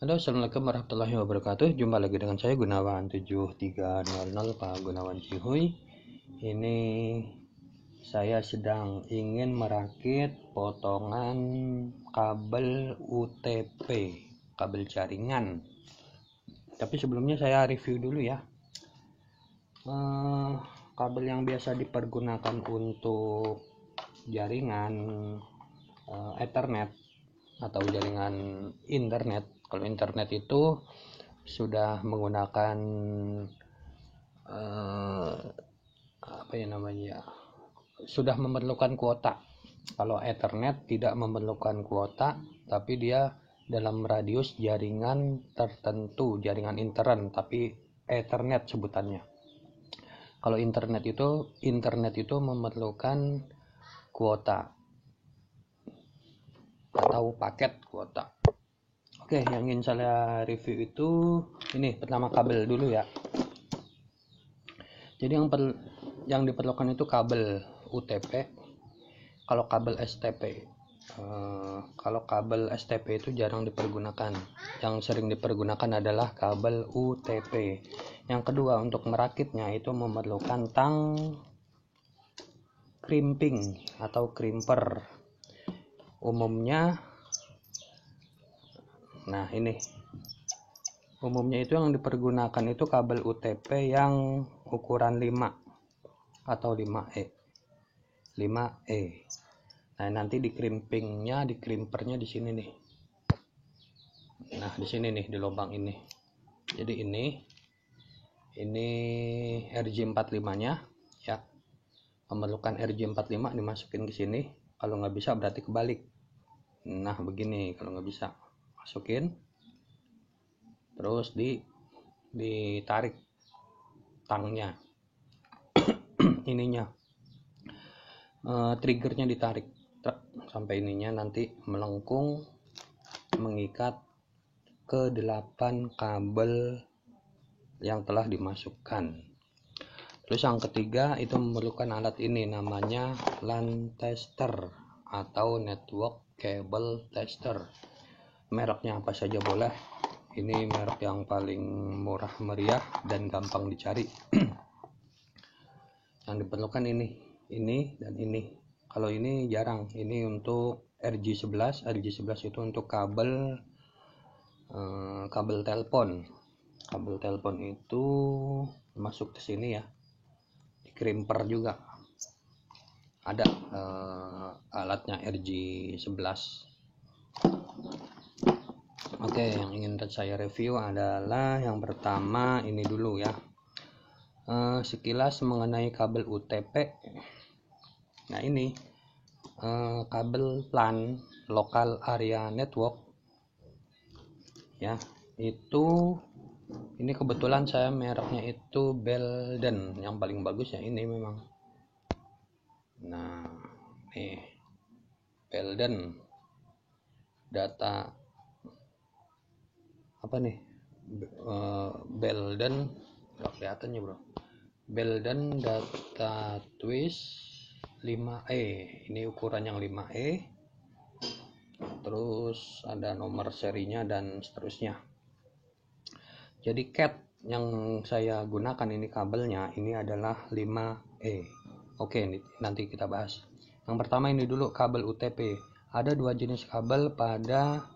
Halo, assalamualaikum warahmatullahi wabarakatuh. Jumpa lagi dengan saya Gunawan 7300 Pak Gunawan Cihuy. Ini saya sedang ingin merakit potongan kabel UTP, kabel jaringan. Tapi sebelumnya saya review dulu ya. Kabel yang biasa dipergunakan untuk jaringan Ethernet atau jaringan internet. Kalau internet itu sudah menggunakan sudah memerlukan kuota. Kalau Ethernet tidak memerlukan kuota, tapi dia dalam radius jaringan tertentu, jaringan intern, tapi Ethernet sebutannya. Kalau internet itu memerlukan kuota atau paket kuota. Oke, yang ingin saya review itu ini pertama kabel dulu ya. Jadi yang diperlukan itu kabel UTP. Kalau kabel STP, kalau kabel STP itu jarang dipergunakan. Yang sering dipergunakan adalah kabel UTP. Yang kedua, untuk merakitnya itu memerlukan tang crimping atau crimper. Umumnya itu yang dipergunakan itu kabel UTP yang ukuran 5 atau 5E. Nah, nanti di crimpernya di sini nih. Nah, di sini nih, di lubang ini. Jadi ini RJ45-nya ya. Memerlukan RJ45 dimasukin ke sini. Kalau nggak bisa berarti kebalik. Nah, begini kalau nggak bisa. Masukin. Terus ditarik tangnya. Ininya. Triggernya ditarik sampai ininya nanti melengkung mengikat ke 8 kabel yang telah dimasukkan. Terus yang ketiga itu memerlukan alat ini, namanya LAN tester atau network cable tester. Mereknya apa saja boleh. Ini merek yang paling murah meriah dan gampang dicari. Yang diperlukan ini dan ini. Kalau ini jarang, ini untuk RJ11 itu untuk kabel telepon. Kabel telepon itu masuk ke sini ya, di crimper juga ada alatnya RJ11. Oke, yang ingin saya review adalah yang pertama ini dulu ya. Sekilas mengenai kabel UTP. Nah, ini kabel LAN, local area network ya. Ini kebetulan saya mereknya itu Belden, yang paling bagus ya ini memang. Nah, nih Belden data apa nih? Belden nggak kelihatannya bro. Belden data twist 5E. Ini ukuran yang 5E. Terus ada nomor serinya dan seterusnya. Jadi cat yang saya gunakan ini kabelnya ini adalah 5E. Oke, nanti kita bahas. Yang pertama ini dulu kabel UTP. Ada dua jenis kabel pada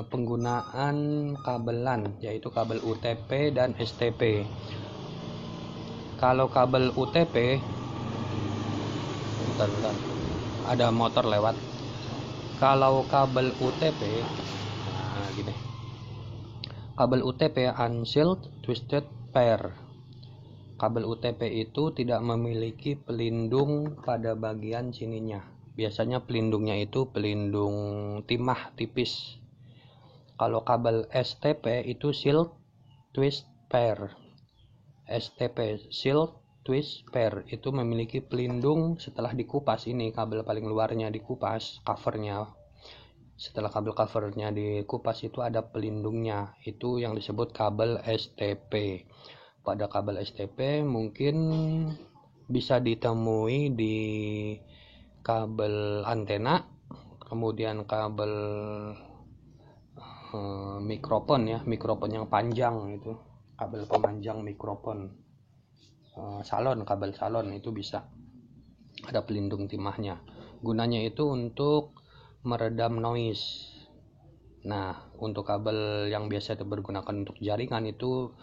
penggunaan kabel LAN, yaitu kabel UTP dan STP. Kalau kabel UTP, bentar, ada motor lewat. Kalau kabel UTP, nah gini. Kabel UTP unsealed twisted pair. Kabel UTP itu tidak memiliki pelindung pada bagian sininya. Biasanya pelindungnya itu pelindung timah tipis. Kalau kabel STP itu sealed twist pair. STP sealed twist pair itu memiliki pelindung setelah dikupas. Ini kabel paling luarnya dikupas, covernya. Setelah kabel covernya dikupas itu ada pelindungnya. Itu yang disebut kabel STP. Pada kabel STP mungkin bisa ditemui di kabel antena, kemudian kabel mikrofon ya, mikrofon yang panjang itu, kabel pemanjang mikrofon, kabel salon itu bisa, ada pelindung timahnya. Gunanya itu untuk meredam noise. Nah, untuk kabel yang biasa digunakan untuk jaringan itu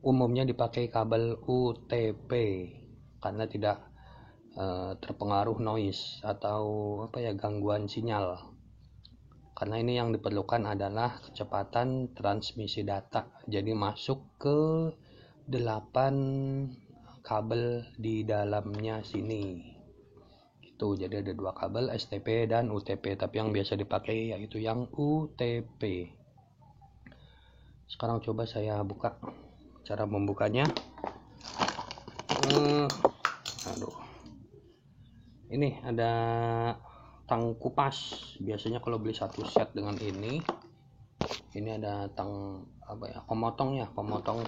umumnya dipakai kabel UTP karena tidak terpengaruh noise atau gangguan sinyal. Karena ini yang diperlukan adalah kecepatan transmisi data. Jadi masuk ke 8 kabel di dalamnya sini. Itu jadi ada 2 kabel, STP dan UTP, tapi yang biasa dipakai yaitu yang UTP. Sekarang coba saya buka. Cara membukanya, ini ada tang kupas. Biasanya kalau beli satu set dengan ini ada tang pemotong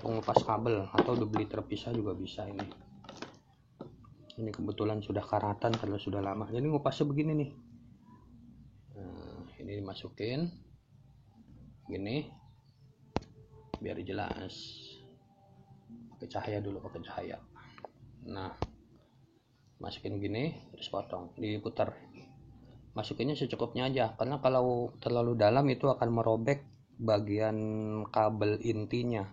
pengupas kabel, atau dibeli terpisah juga bisa. Ini kebetulan sudah karatan karena sudah lama, jadi ngupasnya begini nih. Ini dimasukin gini biar jelas, pakai cahaya. Nah, masukin gini terus potong, diputar, masukinnya secukupnya aja, karena kalau terlalu dalam itu akan merobek bagian kabel intinya.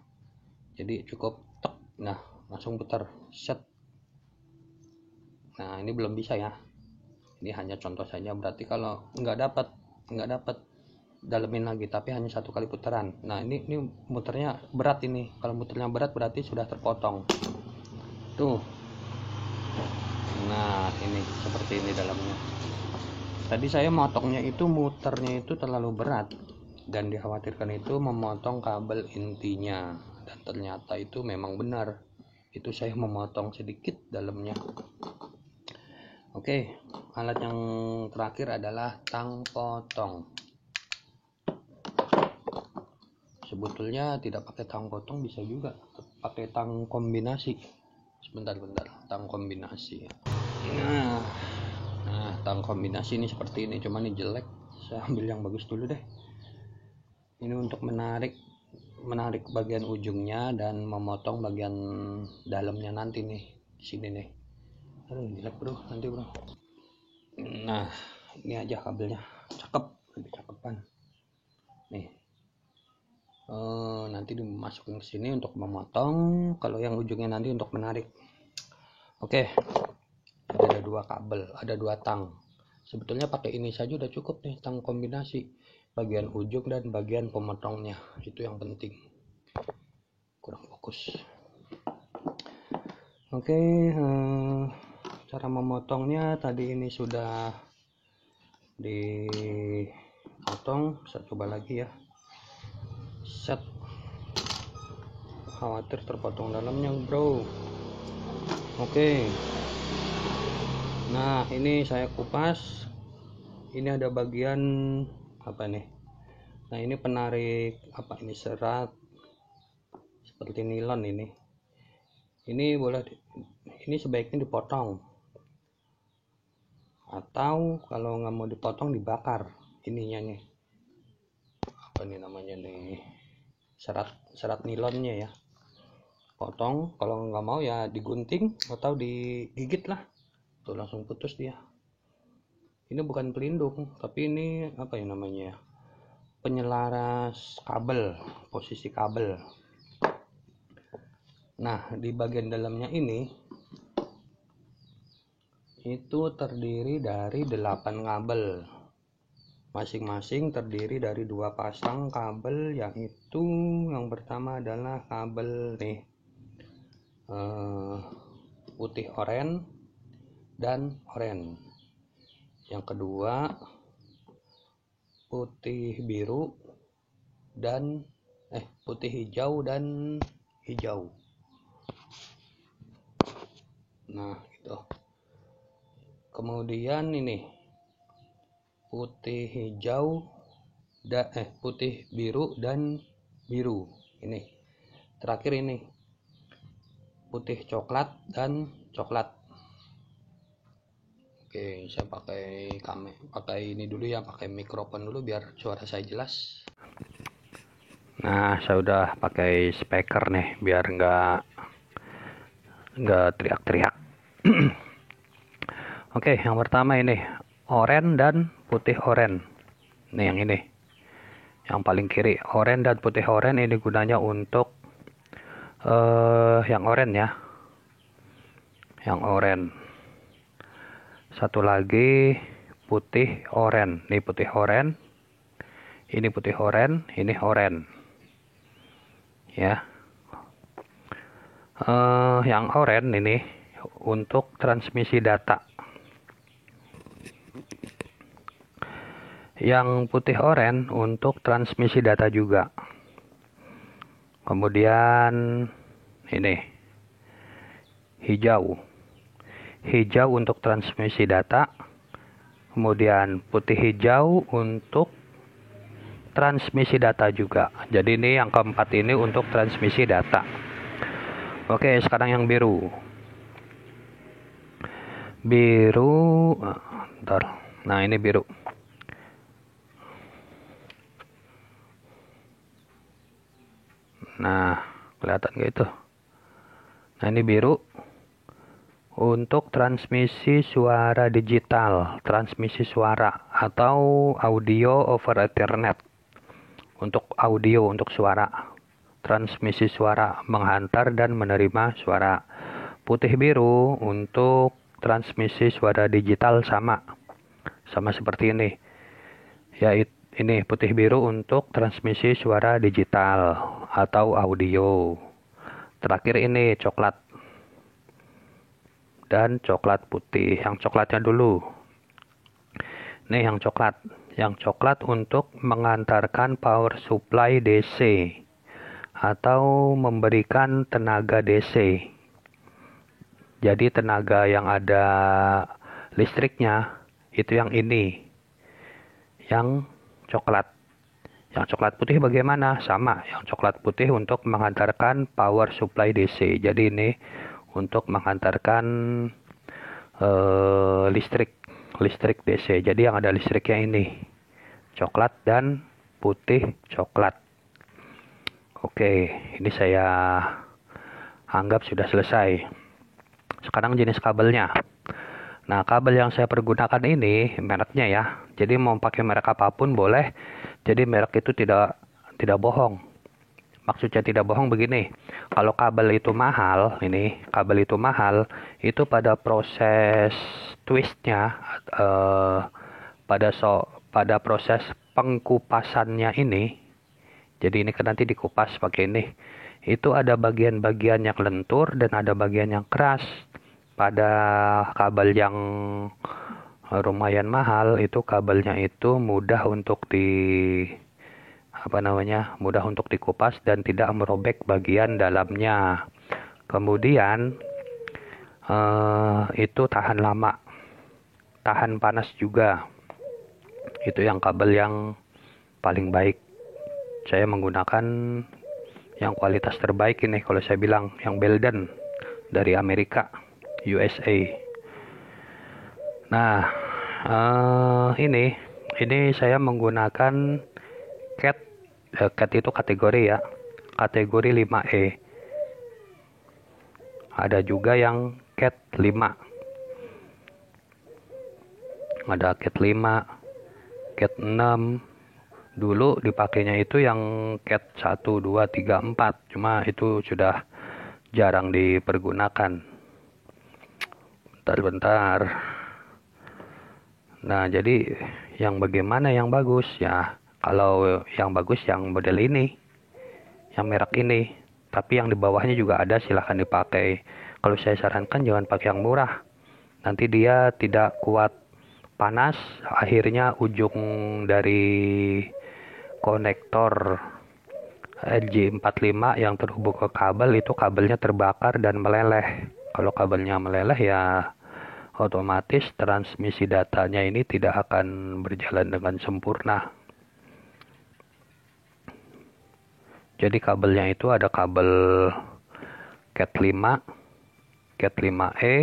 Jadi cukup tek, nah langsung putar, set. Nah, ini belum bisa ya, ini hanya contoh saja. Berarti kalau nggak dapat dalemin lagi, tapi hanya 1 kali putaran. Nah, ini muternya berat. Ini kalau muternya berat berarti sudah terpotong tuh. Nah, ini seperti ini dalamnya. Tadi saya muternya itu terlalu berat, dan dikhawatirkan itu memotong kabel intinya, dan ternyata itu memang benar, itu saya memotong sedikit dalamnya. Oke, alat yang terakhir adalah tang potong. Sebetulnya tidak pakai tang potong, bisa juga pakai tang kombinasi. Sebentar, tang kombinasi. Nah, tang kombinasi ini seperti ini, cuma ini jelek. Saya ambil yang bagus dulu deh. Ini untuk menarik bagian ujungnya dan memotong bagian dalamnya nanti nih, di sini nih. Aduh, jelek bro, nanti bro. Nah, ini aja kabelnya, lebih cakepan nih. Nanti dimasukin ke sini untuk memotong, kalau yang ujungnya nanti untuk menarik. Oke, ada 2 kabel, ada 2 tang. Sebetulnya pakai ini saja udah cukup nih, tang kombinasi, bagian ujung dan bagian pemotongnya, itu yang penting. Kurang fokus. Oke, cara memotongnya tadi ini sudah dipotong. Saya coba lagi ya, set. Khawatir terpotong dalamnya bro. Oke, nah ini saya kupas. Ini ada bagian apa nih? Nah, ini penarik serat seperti nilon ini. Ini sebaiknya dipotong, atau kalau nggak mau dipotong dibakar ininya nih. Namanya nih, serat nilonnya ya. Potong, kalau nggak mau ya digunting atau digigit lah, tuh langsung putus dia. Ini bukan pelindung, tapi ini penyelaras kabel, posisi kabel. Nah, di bagian dalamnya ini itu terdiri dari 8 kabel, masing-masing terdiri dari 2 pasang kabel, yaitu yang pertama adalah kabel nih, putih oranye dan oranye. Yang kedua putih biru dan putih hijau dan hijau. Nah, gitu. Kemudian ini putih biru dan biru. Ini terakhir ini putih coklat dan coklat. Oke, saya pakai ini dulu ya, pakai mikrofon dulu biar suara saya jelas. Nah, saya udah pakai speaker nih biar nggak teriak-teriak. Oke, yang pertama ini oranye dan putih oranye. Nih yang ini, yang paling kiri, oranye dan putih oranye ini gunanya untuk yang oranye ya, yang oranye. Satu lagi putih oranye. Ini putih oranye, ini putih oranye, ini oranye. Ya, yang oranye ini untuk transmisi data. Yang putih oranye untuk transmisi data juga. Kemudian ini hijau. Hijau untuk transmisi data. Kemudian putih hijau untuk transmisi data juga. Jadi ini yang keempat ini untuk transmisi data. Oke, sekarang yang biru. Biru, bentar. Nah, ini biru. Nah, kelihatan gak itu? Nah, ini biru untuk transmisi suara digital, transmisi suara atau audio over Ethernet. Untuk audio, untuk suara, transmisi suara, menghantar dan menerima suara. Putih biru untuk transmisi suara digital sama seperti ini. Yaitu ini putih biru untuk transmisi suara digital atau audio. Terakhir ini coklat dan coklat putih. Yang coklatnya dulu. Nih yang coklat. Yang coklat untuk mengantarkan power supply DC atau memberikan tenaga DC. Jadi tenaga yang ada listriknya itu yang ini. Yang coklat. Yang coklat putih bagaimana? Sama. Yang coklat putih untuk menghantarkan power supply DC. Jadi ini untuk menghantarkan listrik DC. Jadi yang ada listriknya ini coklat dan putih coklat. Oke, ini saya anggap sudah selesai. Sekarang jenis kabelnya. Nah, kabel yang saya pergunakan ini mereknya ya. Jadi mau pakai merek apapun boleh. Jadi merek itu tidak bohong. Maksudnya tidak bohong begini. Kalau kabel itu mahal, itu pada proses twistnya, pada proses pengkupasannya ini. Jadi ini kan nanti dikupas pakai ini. Itu ada bagian-bagian yang lentur dan ada bagian yang keras. Pada kabel yang lumayan mahal itu kabelnya itu mudah untuk mudah untuk dikupas dan tidak merobek bagian dalamnya. Kemudian itu tahan lama, tahan panas juga. Itu yang kabel yang paling baik. Saya menggunakan yang kualitas terbaik ini kalau saya bilang yang Belden dari Amerika, USA. Nah, ini saya menggunakan CAT itu kategori ya, kategori 5E. Ada juga yang CAT 5. Ada CAT 5, CAT 6. Dulu dipakainya itu yang CAT 1, 2, 3, 4. Cuma itu sudah jarang dipergunakan. Bentar. Nah, jadi yang bagaimana yang bagus ya? Kalau yang bagus yang model ini, yang merek ini. Tapi yang di bawahnya juga ada, silahkan dipakai. Kalau saya sarankan jangan pakai yang murah. Nanti dia tidak kuat panas. Akhirnya ujung dari konektor LG45 yang terhubung ke kabel itu kabelnya terbakar dan meleleh. Kalau kabelnya meleleh ya otomatis transmisi datanya ini tidak akan berjalan dengan sempurna. Jadi kabelnya itu ada kabel CAT 5, CAT 5E,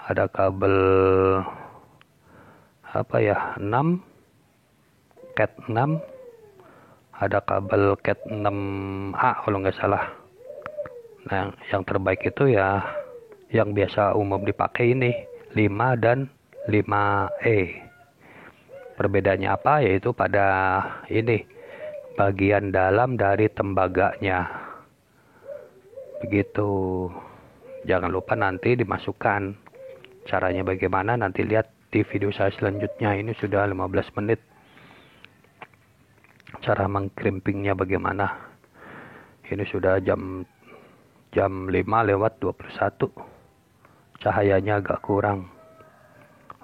ada kabel 6, CAT 6, ada kabel Cat 6A kalau nggak salah. Nah, yang terbaik itu ya yang biasa umum dipakai ini 5 dan 5E. Perbedaannya apa? Yaitu pada ini bagian dalam dari tembaganya. Begitu. Jangan lupa nanti dimasukkan. Caranya bagaimana nanti lihat di video saya selanjutnya. Ini sudah 15 menit. Cara mengkrimpingnya bagaimana. Ini sudah jam 5:21. Cahayanya agak kurang.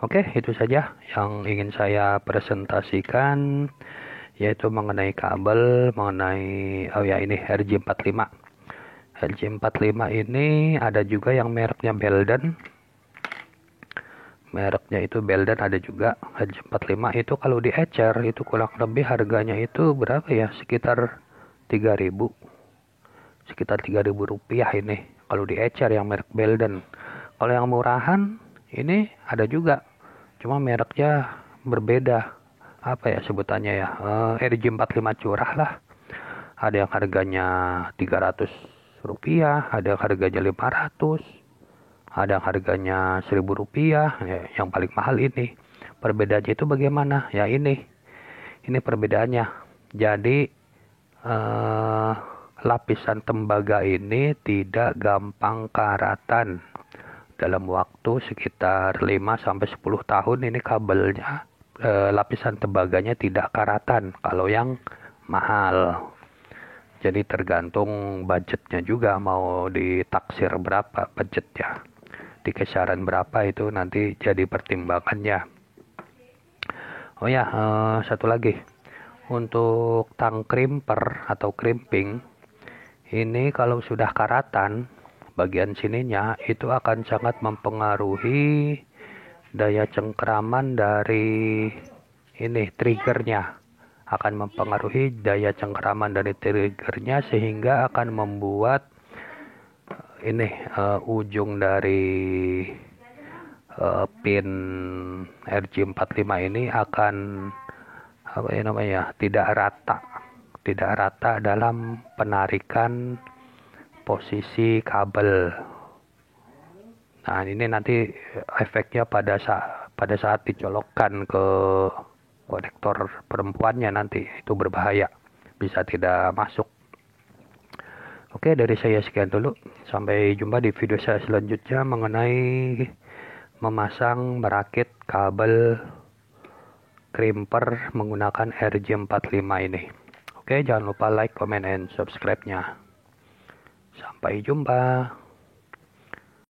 Oke, itu saja yang ingin saya presentasikan, yaitu mengenai kabel, mengenai ini RJ45. RJ45 ini ada juga yang mereknya Belden. Mereknya itu Belden ada juga. RJ45 itu kalau diecer itu kurang lebih harganya itu berapa ya? Sekitar 3.000. Sekitar 3.000 rupiah ini kalau diecer yang merek Belden. Kalau yang murahan ini ada juga, cuma mereknya berbeda. Apa ya sebutannya ya? RJ45 curah lah. Ada yang harganya 300 rupiah, ada yang harganya 500, ada yang harganya 1.000 rupiah. Ya, yang paling mahal ini. Perbedaannya itu bagaimana? Ya ini perbedaannya. Jadi lapisan tembaga ini tidak gampang karatan. Dalam waktu sekitar 5-10 tahun ini kabelnya, lapisan tembaganya tidak karatan kalau yang mahal. Jadi tergantung budgetnya juga, mau ditaksir berapa budgetnya, di kisaran berapa itu nanti jadi pertimbangannya. Oh ya, satu lagi. Untuk tang crimper atau crimping, ini kalau sudah karatan, bagian sininya itu akan sangat mempengaruhi daya cengkraman dari ini triggernya. Akan mempengaruhi daya cengkraman dari triggernya, sehingga akan membuat ini ujung dari pin RJ45 ini akan tidak rata dalam penarikan posisi kabel. Nah, ini nanti efeknya pada saat dicolokkan ke konektor perempuannya nanti itu berbahaya, bisa tidak masuk. Oke, dari saya sekian dulu. Sampai jumpa di video saya selanjutnya mengenai merakit kabel crimper menggunakan RJ45 ini. Oke, jangan lupa like, comment, and subscribe-nya. Sampai jumpa.